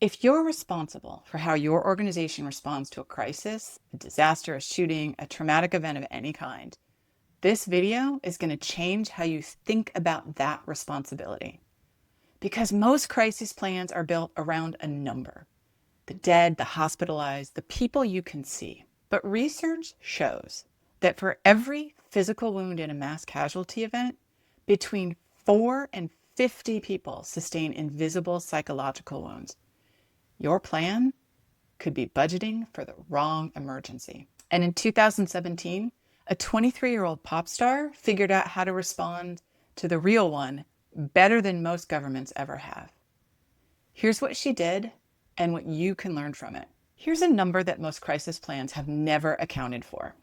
If you're responsible for how your organization responds to a crisis, a disaster, a shooting, a traumatic event of any kind, this video is going to change how you think about that responsibility. Because most crisis plans are built around a number: the dead, the hospitalized, the people you can see. But research shows that for every physical wound in a mass casualty event, between 4 and 50 people sustain invisible psychological wounds. Your plan could be budgeting for the wrong emergency. And in 2017, a 23-year-old pop star figured out how to respond to the real one better than most governments ever have. Here's what she did and what you can learn from it. Here's a number that most crisis plans have never accounted for.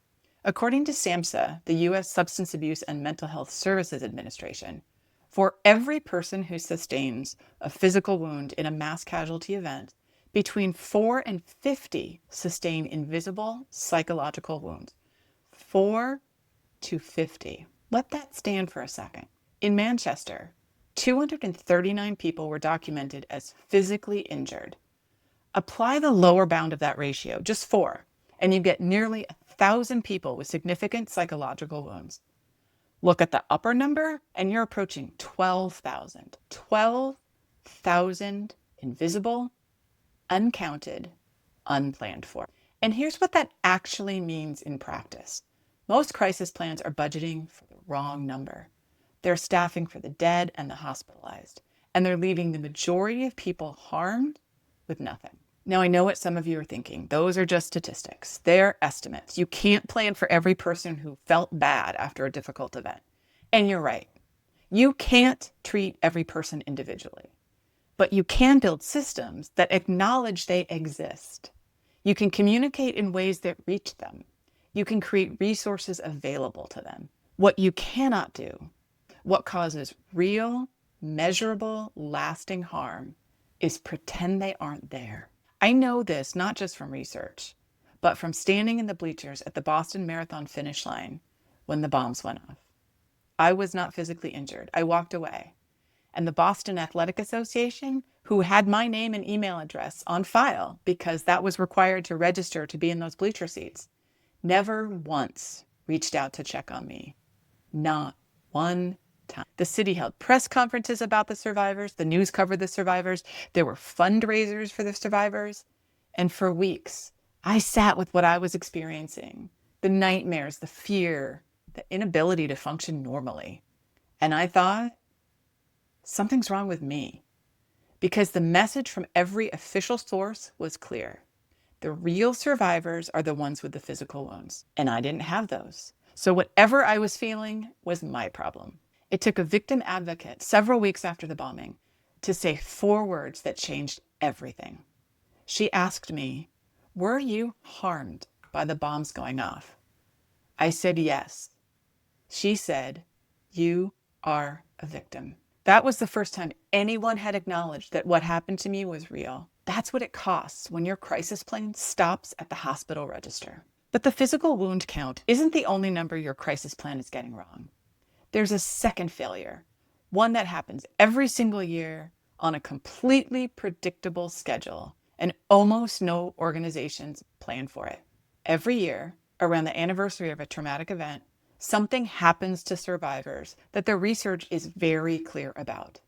According to SAMHSA, the U.S. Substance Abuse and Mental Health Services Administration, for every person who sustains a physical wound in a mass casualty event, between 4 and 50 sustain invisible psychological wounds. 4 to 50. Let that stand for a second. In Manchester, 239 people were documented as physically injured. Apply the lower bound of that ratio, just 4, and you get nearly 1,000 people with significant psychological wounds. Look at the upper number, and you're approaching 12,000. 12,000 invisible, uncounted, unplanned for. And here's what that actually means in practice. Most crisis plans are budgeting for the wrong number. They're staffing for the dead and the hospitalized, and they're leaving the majority of people harmed with nothing. Now, I know what some of you are thinking. Those are just statistics. They're estimates. You can't plan for every person who felt bad after a difficult event. And you're right. You can't treat every person individually. But you can build systems that acknowledge they exist. You can communicate in ways that reach them. You can create resources available to them. What you cannot do, what causes real, measurable, lasting harm, is pretend they aren't there. I know this not just from research, but from standing in the bleachers at the Boston Marathon finish line when the bombs went off. I was not physically injured. I walked away. And the Boston Athletic Association, who had my name and email address on file because that was required to register to be in those bleacher seats, never once reached out to check on me. Not one time. The city held press conferences about the survivors. The news covered the survivors. There were fundraisers for the survivors. And for weeks, I sat with what I was experiencing, the nightmares, the fear, the inability to function normally. And I thought, something's wrong with me, because the message from every official source was clear. The real survivors are the ones with the physical wounds, and I didn't have those. So whatever I was feeling was my problem. It took a victim advocate several weeks after the bombing to say 4 words that changed everything. She asked me, "Were you harmed by the bombs going off?" I said yes. She said, "You are a victim." That was the first time anyone had acknowledged that what happened to me was real. That's what it costs when your crisis plan stops at the hospital register. But the physical wound count isn't the only number your crisis plan is getting wrong. There's a second failure, one that happens every single year on a completely predictable schedule, and almost no organizations plan for it. Every year, around the anniversary of a traumatic event, something happens to survivors that the research is very clear about.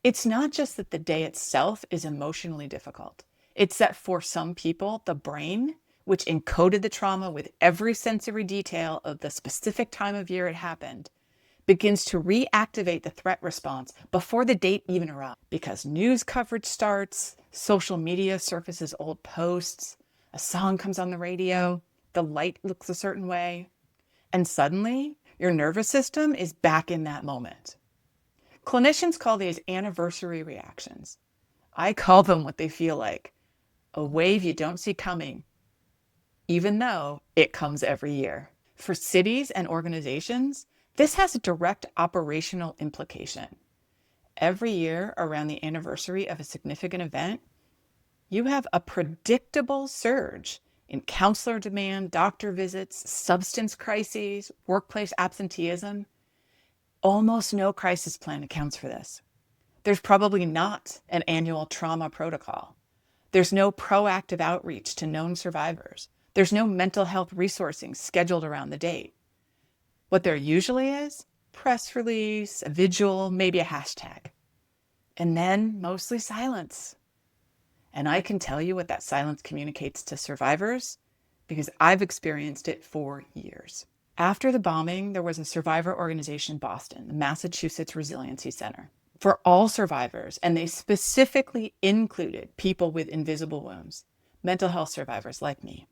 It's not just that the day itself is emotionally difficult. It's that for some people, the brain, which encoded the trauma with every sensory detail of the specific time of year it happened, begins to reactivate the threat response before the date even arrives. Because news coverage starts, social media surfaces old posts, a song comes on the radio, the light looks a certain way, and suddenly your nervous system is back in that moment. Clinicians call these anniversary reactions. I call them what they feel like: a wave you don't see coming, even though it comes every year. For cities and organizations, this has a direct operational implication. Every year around the anniversary of a significant event, you have a predictable surge in counselor demand, doctor visits, substance crises, workplace absenteeism. Almost no crisis plan accounts for this. There's probably not an annual trauma protocol. There's no proactive outreach to known survivors. There's no mental health resourcing scheduled around the date. What there usually is, press release, a vigil, maybe a hashtag. And then mostly silence. And I can tell you what that silence communicates to survivors because I've experienced it for years. After the bombing, there was a survivor organization in Boston, the Massachusetts Resiliency Center, for all survivors, and they specifically included people with invisible wounds, mental health survivors like me.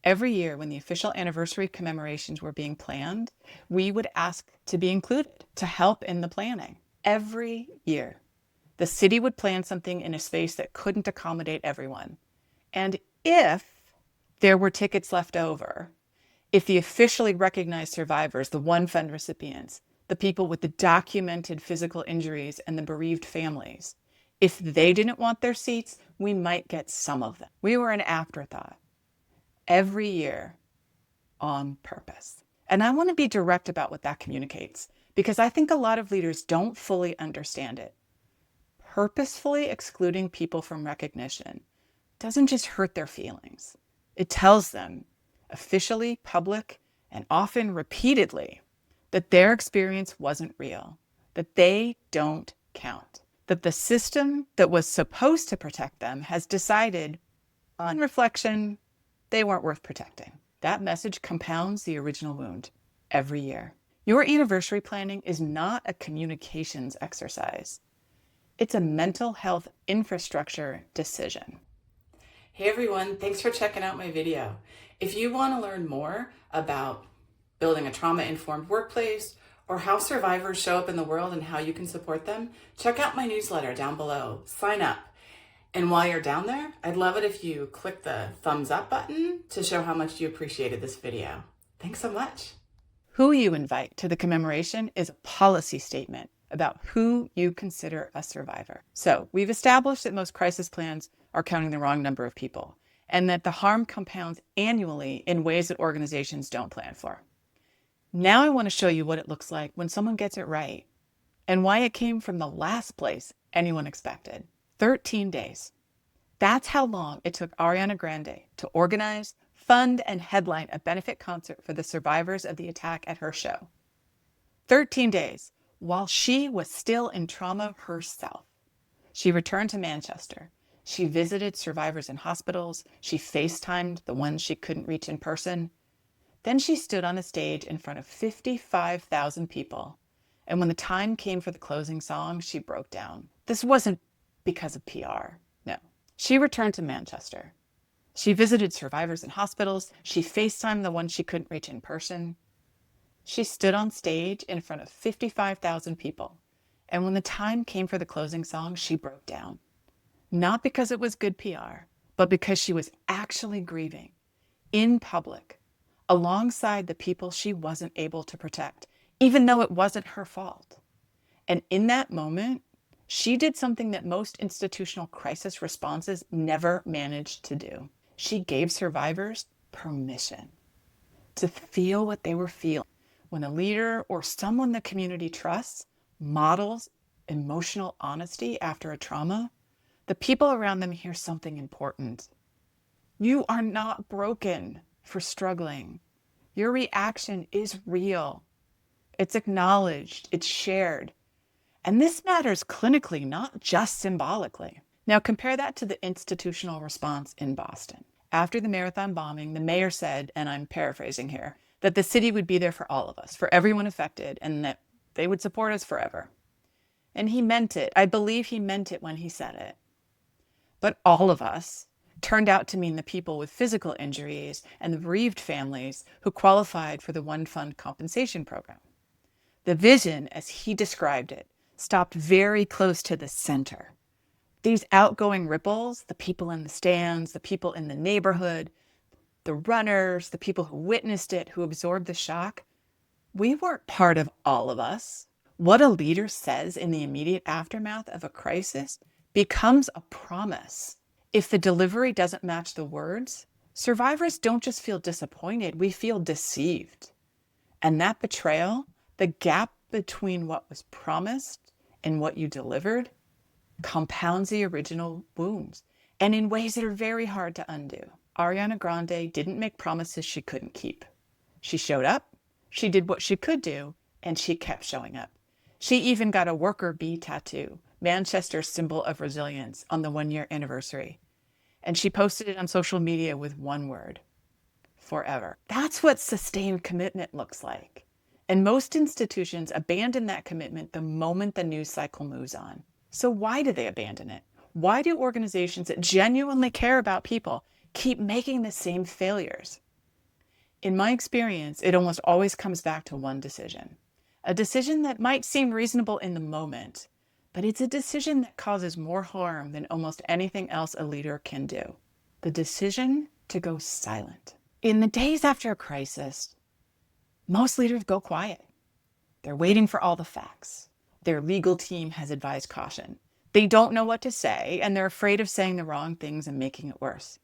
Every year when the official anniversary commemorations were being planned, we would ask to be included to help in the planning. Every year. The city would plan something in a space that couldn't accommodate everyone. And if there were tickets left over, if the officially recognized survivors, the One Fund recipients, the people with the documented physical injuries and the bereaved families, if they didn't want their seats, we might get some of them. We were an afterthought every year on purpose. And I want to be direct about what that communicates because I think a lot of leaders don't fully understand it. Purposefully excluding people from recognition doesn't just hurt their feelings. It tells them, officially, public, and often repeatedly, that their experience wasn't real, that they don't count, that the system that was supposed to protect them has decided, on reflection, they weren't worth protecting. That message compounds the original wound every year. Your anniversary planning is not a communications exercise. It's a mental health infrastructure decision. Hey everyone, thanks for checking out my video. If you want to learn more about building a trauma-informed workplace or how survivors show up in the world and how you can support them, check out my newsletter down below. Sign up. And while you're down there, I'd love it if you click the thumbs up button to show how much you appreciated this video. Thanks so much. Who you invite to the commemoration is a policy statement about who you consider a survivor. So we've established that most crisis plans are counting the wrong number of people and that the harm compounds annually in ways that organizations don't plan for. Now I want to show you what it looks like when someone gets it right and why it came from the last place anyone expected. 13 days. That's how long it took Ariana Grande to organize, fund, and headline a benefit concert for the survivors of the attack at her show. 13 days. While she was still in trauma herself. She returned to Manchester. She visited survivors in hospitals. She FaceTimed the ones she couldn't reach in person. Then she stood on a stage in front of 55,000 people. And when the time came for the closing song, she broke down. This wasn't because of PR. No. She returned to Manchester. She visited survivors in hospitals. She FaceTimed the ones she couldn't reach in person. She stood on stage in front of 55,000 people. And when the time came for the closing song, she broke down. Not because it was good PR, but because she was actually grieving in public alongside the people she wasn't able to protect, even though it wasn't her fault. And in that moment, she did something that most institutional crisis responses never managed to do. She gave survivors permission to feel what they were feeling. When a leader or someone the community trusts models emotional honesty after a trauma, the people around them hear something important. You are not broken for struggling. Your reaction is real. It's acknowledged, it's shared. And this matters clinically, not just symbolically. Now compare that to the institutional response in Boston. After the marathon bombing, the mayor said, and I'm paraphrasing here, that the city would be there for all of us, for everyone affected, and that they would support us forever. And he meant it. I believe he meant it when he said it. But all of us turned out to mean the people with physical injuries and the bereaved families who qualified for the One Fund compensation program. The vision, as he described it, stopped very close to the center. These outgoing ripples, the people in the stands, the people in the neighborhood, the runners, the people who witnessed it, who absorbed the shock, we weren't part of all of us. What a leader says in the immediate aftermath of a crisis becomes a promise. If the delivery doesn't match the words, survivors don't just feel disappointed, we feel deceived. And that betrayal, the gap between what was promised and what you delivered, compounds the original wounds. and in ways that are very hard to undo. Ariana Grande didn't make promises she couldn't keep. She showed up, she did what she could do, and she kept showing up. She even got a worker bee tattoo, Manchester's symbol of resilience, on the 1-year anniversary. And she posted it on social media with one word: forever. That's what sustained commitment looks like. And most institutions abandon that commitment the moment the news cycle moves on. So why do they abandon it? Why do organizations that genuinely care about people keep making the same failures? In my experience, it almost always comes back to one decision. A decision that might seem reasonable in the moment, but it's a decision that causes more harm than almost anything else a leader can do. The decision to go silent. In the days after a crisis, most leaders go quiet. They're waiting for all the facts. Their legal team has advised caution. They don't know what to say, and they're afraid of saying the wrong things and making it worse.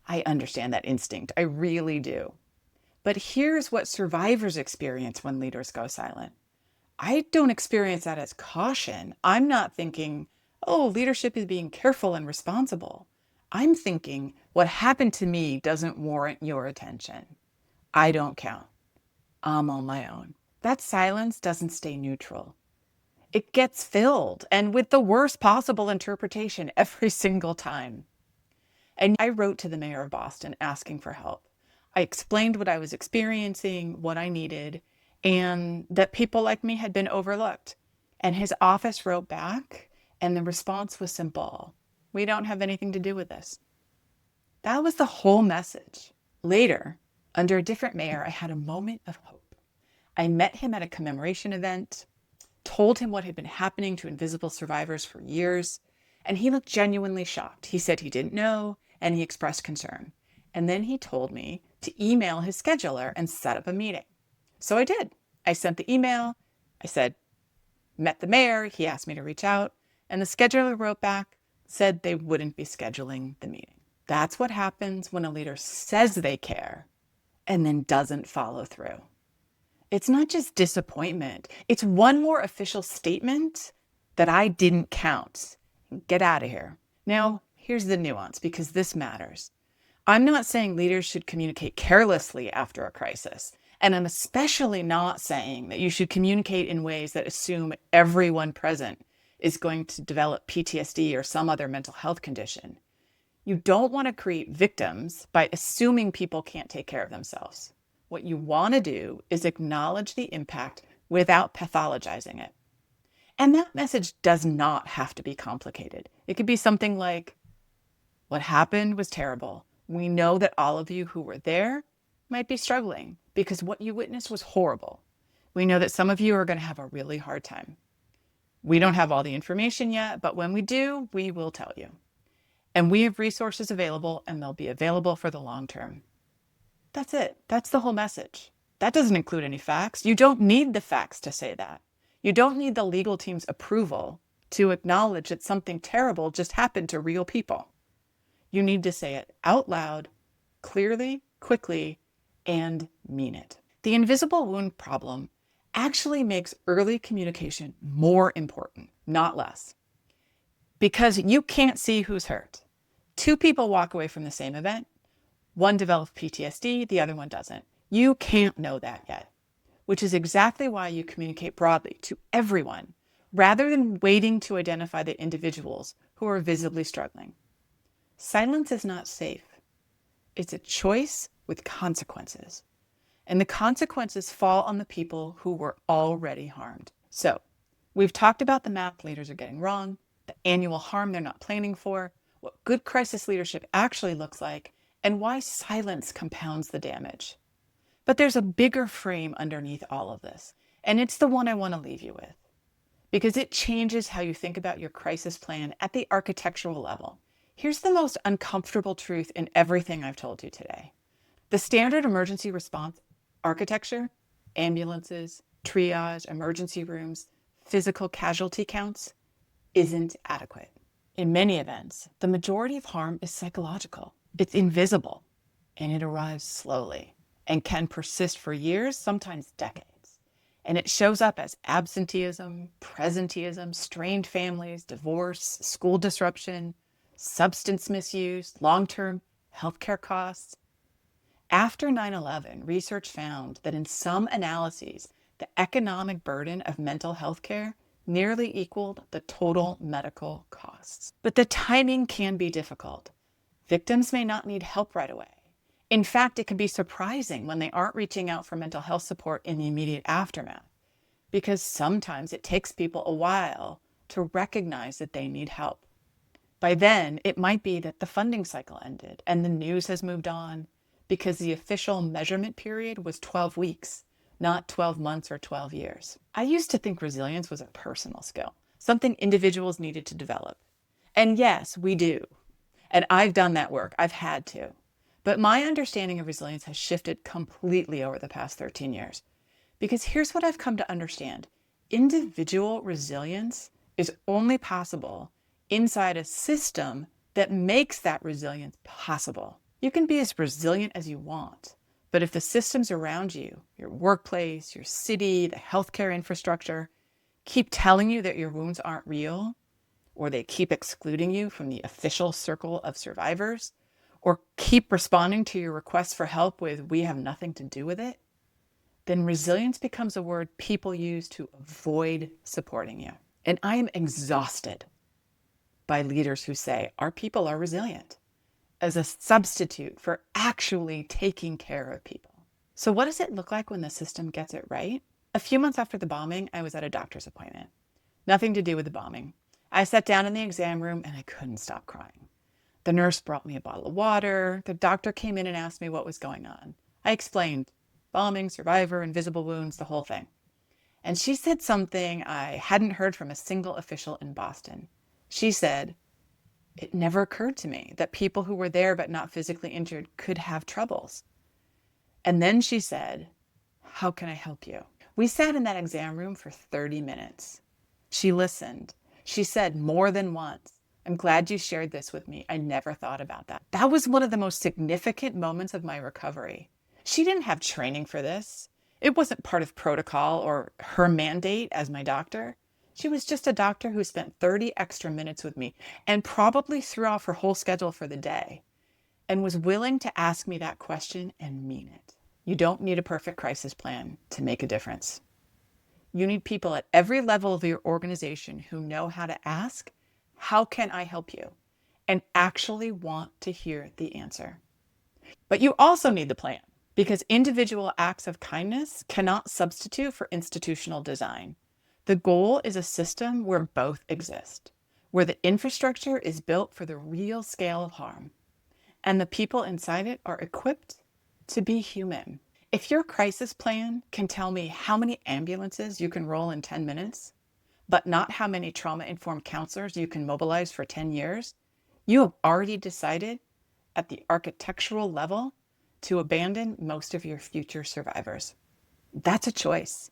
I understand that instinct. I really do. But here's what survivors experience when leaders go silent. I don't experience that as caution. I'm not thinking, oh, leadership is being careful and responsible. I'm thinking, what happened to me doesn't warrant your attention. I don't count. I'm on my own. That silence doesn't stay neutral. It gets filled, and with the worst possible interpretation every single time. And I wrote to the mayor of Boston asking for help. I explained what I was experiencing, what I needed, and that people like me had been overlooked. And his office wrote back, and the response was simple: we don't have anything to do with this. That was the whole message. Later, under a different mayor, I had a moment of hope. I met him at a commemoration event, told him what had been happening to invisible survivors for years, and he looked genuinely shocked. He said he didn't know, and he expressed concern. And then he told me to email his scheduler and set up a meeting. So I did. I sent the email. I said, met the mayor. He asked me to reach out. And the scheduler wrote back, said they wouldn't be scheduling the meeting. That's what happens when a leader says they care and then doesn't follow through. It's not just disappointment. It's one more official statement that I didn't count. Get out of here. Now, here's the nuance, because this matters. I'm not saying leaders should communicate carelessly after a crisis. And I'm especially not saying that you should communicate in ways that assume everyone present is going to develop PTSD or some other mental health condition. You don't want to create victims by assuming people can't take care of themselves. What you want to do is acknowledge the impact without pathologizing it. And that message does not have to be complicated. It could be something like, what happened was terrible. We know that all of you who were there might be struggling because what you witnessed was horrible. We know that some of you are going to have a really hard time. We don't have all the information yet, but when we do, we will tell you. And we have resources available, and they'll be available for the long term. That's it. That's the whole message. That doesn't include any facts. You don't need the facts to say that. You don't need the legal team's approval to acknowledge that something terrible just happened to real people. You need to say it out loud, clearly, quickly, and mean it. The invisible wound problem actually makes early communication more important, not less. Because you can't see who's hurt. 2 people walk away from the same event. One develops PTSD, the other one doesn't. You can't know that yet, which is exactly why you communicate broadly to everyone, rather than waiting to identify the individuals who are visibly struggling. Silence is not safe. It's a choice with consequences. And the consequences fall on the people who were already harmed. So, we've talked about the math leaders are getting wrong, the annual harm they're not planning for, what good crisis leadership actually looks like, and why silence compounds the damage. But there's a bigger frame underneath all of this, and it's the one I want to leave you with, because it changes how you think about your crisis plan at the architectural level. Here's the most uncomfortable truth in everything I've told you today. The standard emergency response architecture, ambulances, triage, emergency rooms, physical casualty counts, isn't adequate. In many events, the majority of harm is psychological. It's invisible, and it arrives slowly and can persist for years, sometimes decades. And it shows up as absenteeism, presenteeism, strained families, divorce, school disruption, substance misuse, long-term healthcare costs. After 9/11, research found that in some analyses, the economic burden of mental health care nearly equaled the total medical costs. But the timing can be difficult. Victims may not need help right away. In fact, it can be surprising when they aren't reaching out for mental health support in the immediate aftermath, because sometimes it takes people a while to recognize that they need help. By then, it might be that the funding cycle ended and the news has moved on, because the official measurement period was 12 weeks, not 12 months or 12 years. I used to think resilience was a personal skill, something individuals needed to develop. And yes, we do. And I've done that work. I've had to. But my understanding of resilience has shifted completely over the past 13 years. Because here's what I've come to understand. Individual resilience is only possible inside a system that makes that resilience possible. You can be as resilient as you want, but if the systems around you, your workplace, your city, the healthcare infrastructure, keep telling you that your wounds aren't real, or they keep excluding you from the official circle of survivors, or keep responding to your requests for help with, "We have nothing to do with it," then resilience becomes a word people use to avoid supporting you. And I am exhausted by leaders who say, "Our people are resilient," as a substitute for actually taking care of people. So what does it look like when the system gets it right? A few months after the bombing, I was at a doctor's appointment. Nothing to do with the bombing. I sat down in the exam room and I couldn't stop crying. The nurse brought me a bottle of water. The doctor came in and asked me what was going on. I explained bombing, survivor, invisible wounds, the whole thing. And she said something I hadn't heard from a single official in Boston. She said, "It never occurred to me that people who were there but not physically injured could have troubles." And then she said, "How can I help you?" We sat in that exam room for 30 minutes. She listened. She said more than once, "I'm glad you shared this with me. I never thought about that." That was one of the most significant moments of my recovery. She didn't have training for this. It wasn't part of protocol or her mandate as my doctor. She was just a doctor who spent 30 extra minutes with me and probably threw off her whole schedule for the day and was willing to ask me that question and mean it. You don't need a perfect crisis plan to make a difference. You need people at every level of your organization who know how to ask, "How can I help you?" and actually want to hear the answer. But you also need the plan, because individual acts of kindness cannot substitute for institutional design. The goal is a system where both exist, where the infrastructure is built for the real scale of harm, and the people inside it are equipped to be human. If your crisis plan can tell me how many ambulances you can roll in 10 minutes, but not how many trauma-informed counselors you can mobilize for 10 years, you have already decided at the architectural level to abandon most of your future survivors. That's a choice,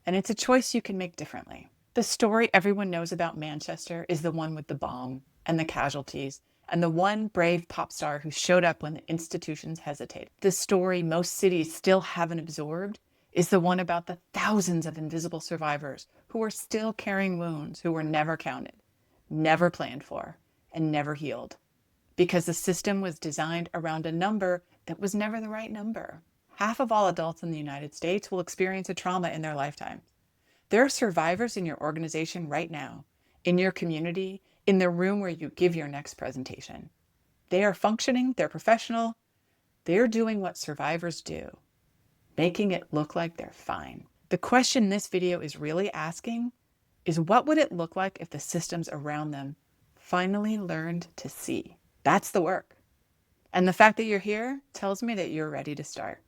and it's a choice you can make differently. The story everyone knows about Manchester is the one with the bomb and the casualties and the one brave pop star who showed up when the institutions hesitated. The story most cities still haven't absorbed is the one about the thousands of invisible survivors who are still carrying wounds, who were never counted, never planned for, and never healed, because the system was designed around a number that was never the right number. Half of all adults in the United States will experience a trauma in their lifetime. There are survivors in your organization right now, in your community, in the room where you give your next presentation. They are functioning, they're professional, they're doing what survivors do, making it look like they're fine. The question this video is really asking is, what would it look like if the systems around them finally learned to see? That's the work. And the fact that you're here tells me that you're ready to start.